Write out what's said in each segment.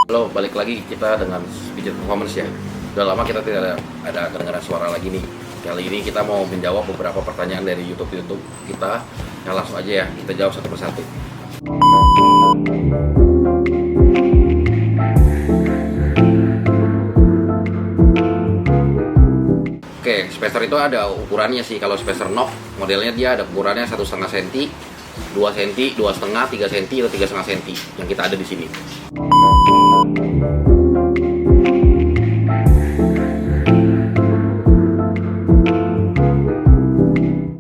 Halo, balik lagi kita dengan Speedjet Performance ya. Udah lama kita tidak ada kedengaran suara lagi nih. Kali ini kita mau menjawab beberapa pertanyaan dari YouTube kita. Ya langsung aja ya, kita jawab satu persatu. Oke, spacer itu ada ukurannya sih. Kalau spacer knock modelnya dia ada ukurannya 1,5 cm, 2 cm, 2,5, 3 cm, atau 3,5 cm yang kita ada di sini.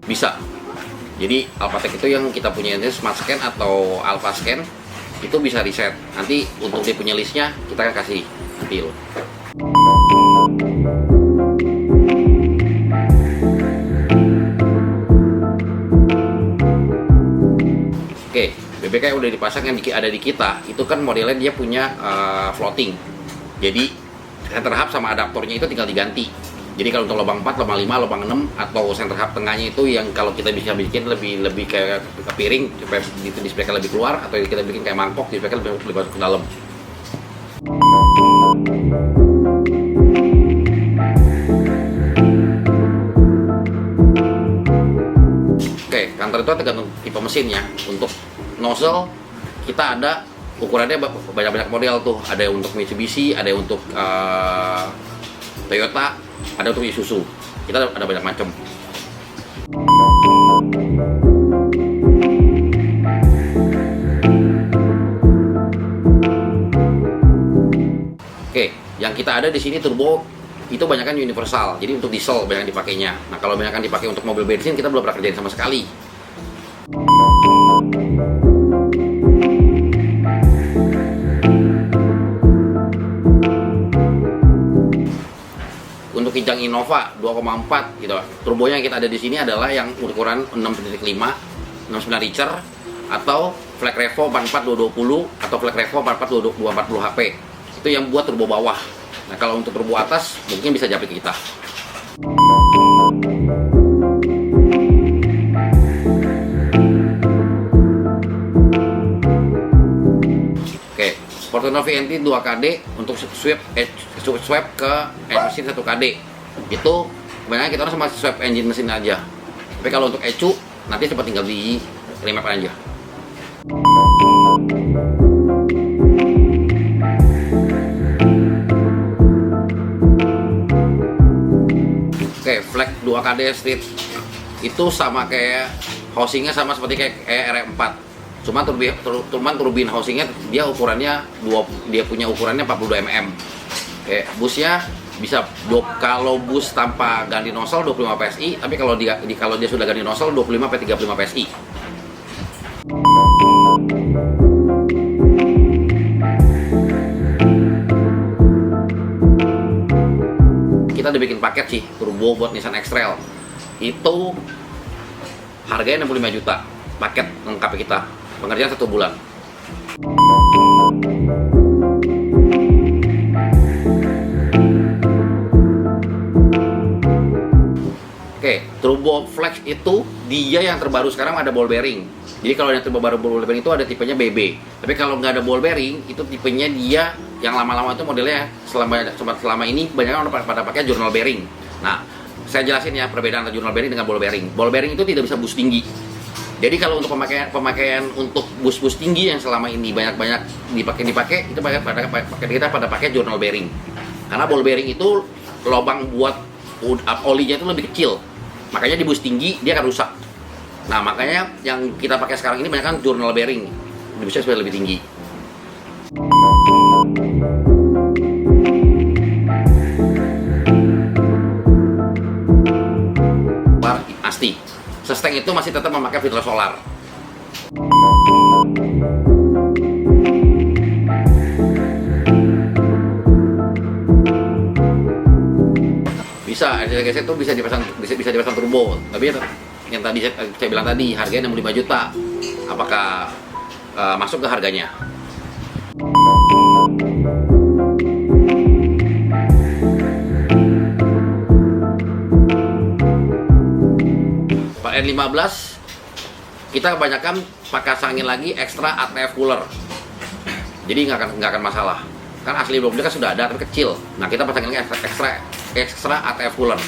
Bisa. Jadi Alphatec itu yang kita punya ini Smart Scan atau Alpha Scan itu bisa reset. Nanti untuk dia punya listnya kita akan kasih nanti loh. Oke, BBK yang udah dipasang yang ada di kita itu kan modelnya dia punya floating. Jadi center hub sama adaptornya itu tinggal diganti. Jadi kalau untuk lubang 4, lubang 5, lubang 6 atau center hub tengahnya itu yang kalau kita bisa bikin lebih kayak ke piring supaya itu dispeknya lebih keluar, atau kita bikin kayak mangkok dispeknya lebih masuk ke dalam. Oke, kantor itu tergantung tipe mesinnya. Untuk nozzle kita ada ukurannya banyak-banyak model tuh. Ada yang untuk Mitsubishi, ada yang untuk Toyota, ada untuk Isuzu. Kita ada banyak macam. Oke, yang kita ada di sini turbo itu banyak kan universal. Jadi untuk diesel banyak dipakainya. Nah, kalau banyak dipakai untuk mobil bensin kita belum pernah kerjain sama sekali. Untuk Kijang Innova 2,4 gitu. Turbonya yang kita ada di sini adalah yang ukuran 6,5, 69 liter atau Flex Revo 44220 atau Flex Revo 44240 HP. Itu yang buat turbo bawah. Nah, kalau untuk turbo atas mungkin bisa japri ke kita. Oke, Fortuner VNT 2KD untuk swap ke mesin 1KD itu kebanyakan kita harus sama swap engine mesin aja. Tapi kalau untuk ECU nanti cepat tinggal di remap aja. Oke, Flex 2KD Street itu sama kayak housingnya sama seperti kayak R4. Cuman turbin housingnya dia ukurannya dia punya ukurannya 42 mm. Busnya bisa kalau bus tanpa ganti nozzle 25 PSI, tapi kalau dia sudah ganti nozzle 25-35 PSI. Kita udah bikin paket sih turbo buat Nissan X-Trail. Itu harganya 65 juta. Paket lengkap kita. Pengerjaan 1 bulan. Oke, turbo flex itu dia yang terbaru sekarang ada ball bearing. Jadi kalau yang terbaru ball bearing itu ada tipenya BB. Tapi kalau nggak ada ball bearing itu tipenya dia yang lama-lama itu modelnya selama ini banyak orang pada pakai journal bearing. Nah, saya jelasin ya perbedaan antara journal bearing dengan ball bearing. Ball bearing itu tidak bisa bus tinggi. Jadi kalau untuk pemakaian untuk bus-bus tinggi yang selama ini banyak dipakai itu kita pada pakai journal bearing. Karena ball bearing itu lubang buat olinya itu lebih kecil. Makanya di bus tinggi dia akan rusak. Nah, makanya yang kita pakai sekarang ini banyak kan journal bearing. Bisa supaya lebih tinggi. Pasti Sesteng itu masih tetap memakai fitur solar. Bisa RC itu bisa dipasang turbo, tapi yang tadi saya bilang tadi harganya 65 juta. Apakah masuk ke harganya? Pak N15 kita kebanyakan pakai angin lagi ekstra ATF cooler, jadi nggak akan masalah. Kan asli mobil kan sudah ada tapi kecil. Nah kita pasangin lagi ekstra ATF cooler.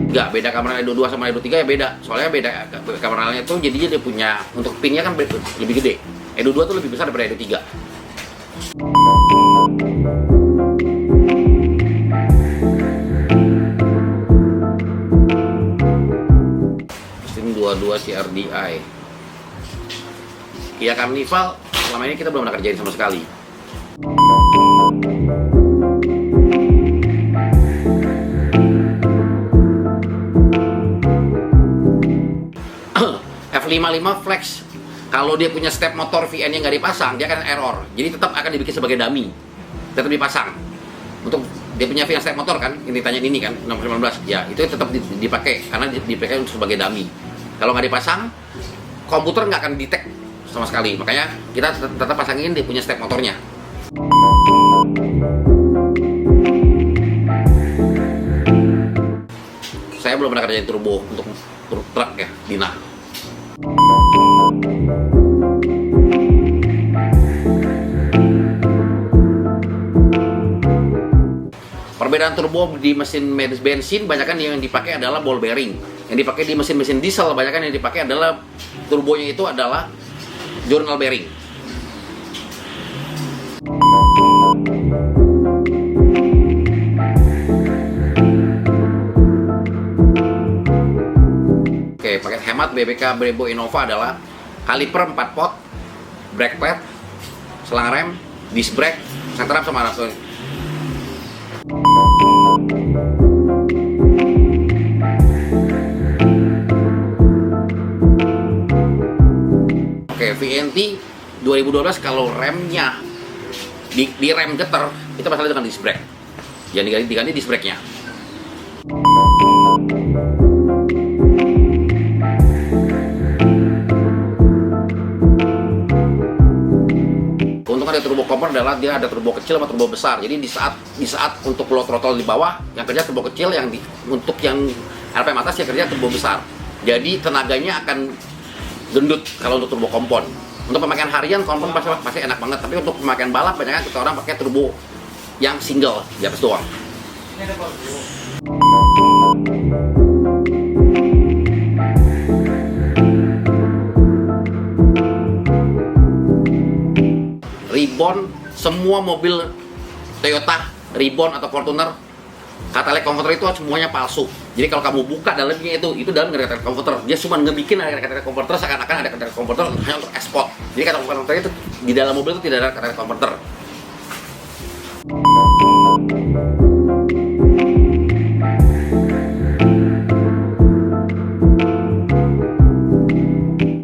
Enggak, beda kamera Edo 2 sama Edo 3 ya beda. Soalnya beda kameranya itu jadinya dia punya untuk pinnya kan lebih gede. Edo 2 tuh lebih besar daripada Edo 3. Mesin 22 CRDI. Kia Carnival selama ini kita belum pernah kerjain sama sekali. F55 Flex, kalau dia punya step motor VN yang nggak dipasang, dia akan error. Jadi tetap akan dibikin sebagai dummy, tetap dipasang. Untuk dia punya VN step motor kan, ini tanya ini kan, nomor 19, ya itu tetap dipakai karena dipakai untuk sebagai dummy. Kalau nggak dipasang, komputer nggak akan detect sama sekali. Makanya kita tetap pasangin dia punya step motornya. Saya belum pernah kerjain turbo untuk truk ya, Dina. Perbedaan turbo di mesin bensin banyakan yang dipakai adalah ball bearing. Yang dipakai di mesin-mesin diesel banyakan yang dipakai adalah turbonya itu adalah journal bearing. Oke, paket hemat BBK Brembo Innova adalah kaliper 4 pot, brake pad, selang rem, disc brake, center up sama arab. Oke, VNT 2012 kalau remnya di rem getar, itu masalah dengan disc brake. Jangan diganti disc brake-nya. Ada turbo kompor adalah dia ada turbo kecil sama turbo besar. Jadi di saat untuk low throttle di bawah yang kerja turbo kecil, untuk yang RPM atas ya kerja turbo besar. Jadi tenaganya akan gendut kalau untuk turbo kompon. Untuk pemakaian harian kompon pasti enak banget, tapi untuk pemakaian balap banyak kita orang pakai turbo yang single di atas doang. Ribbon, semua mobil Toyota, Ribbon atau Fortuner, katalytic converter itu semuanya palsu. Jadi kalau kamu buka dalamnya itu dalam katalytic converter, dia cuma ngebikin ada katalytic converter seakan-akan ada katalytic converter hanya untuk ekspor. Jadi katalytic converter itu di dalam mobil itu tidak ada katalytic converter.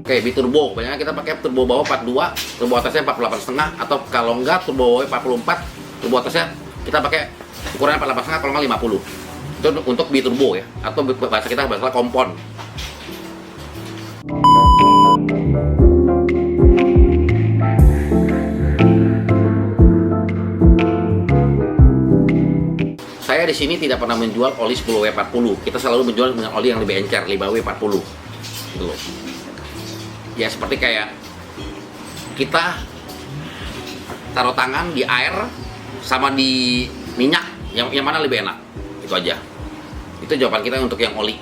Oke, biturbo, banyak kita pakai turbo bawah 42, turbo atasnya 48,5, atau kalau enggak turbo bawah 44, turbo atasnya kita pakai ukurannya 48,5 kalau enggak 50. Itu untuk biturbo ya, atau bahasa kita bahasa kompon. Saya di sini tidak pernah menjual oli 10W40. Kita selalu menjual dengan oli yang lebih encer, 5W40. Gitu loh. Ya seperti kayak kita taruh tangan di air sama di minyak, yang mana lebih enak, itu aja. Itu jawaban kita untuk yang oli.